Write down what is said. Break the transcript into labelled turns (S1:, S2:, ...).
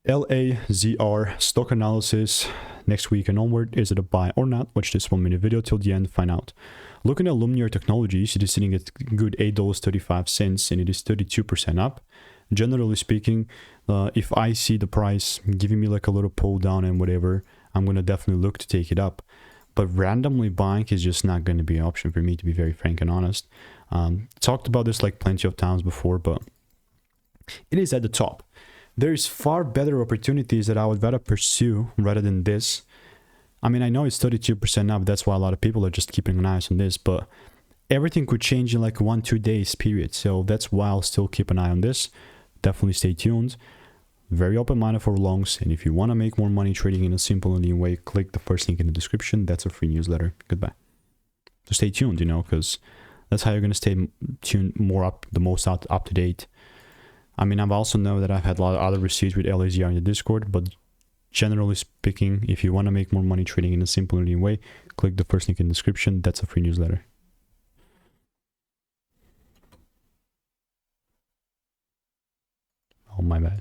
S1: LAZR stock analysis next week and onward. Is it a buy or not? Watch this 1 minute video till the end, find out. Looking at Luminar Technologies, it is sitting at good $8.35 and it is 32% up. Generally speaking, if I see the price giving me like a little pull down and whatever, I'm going to definitely look to take it up. But randomly buying is just not going to be an option for me, to be very frank and honest. Talked about this like plenty of times before, but it is at the top. There is far better opportunities that I would rather pursue rather than this. I mean, I know it's 32% up. That's why a lot of people are just keeping an eye on this, but everything could change in like 1-2 days period. So that's why I'll still keep an eye on this. Definitely stay tuned. Very open-minded for longs. And if you want to make more money trading in a simple and easy way, click the first link in the description. That's a free newsletter. Goodbye. So stay tuned, you know, because that's how you're going to stay tuned more up, the most up to date. I mean, I've also know that I've had a lot of other receipts with LAZR in the Discord, but generally speaking, if you want to make more money trading in a simple and easy way, click the first link in the description. That's a free newsletter. Oh, my bad.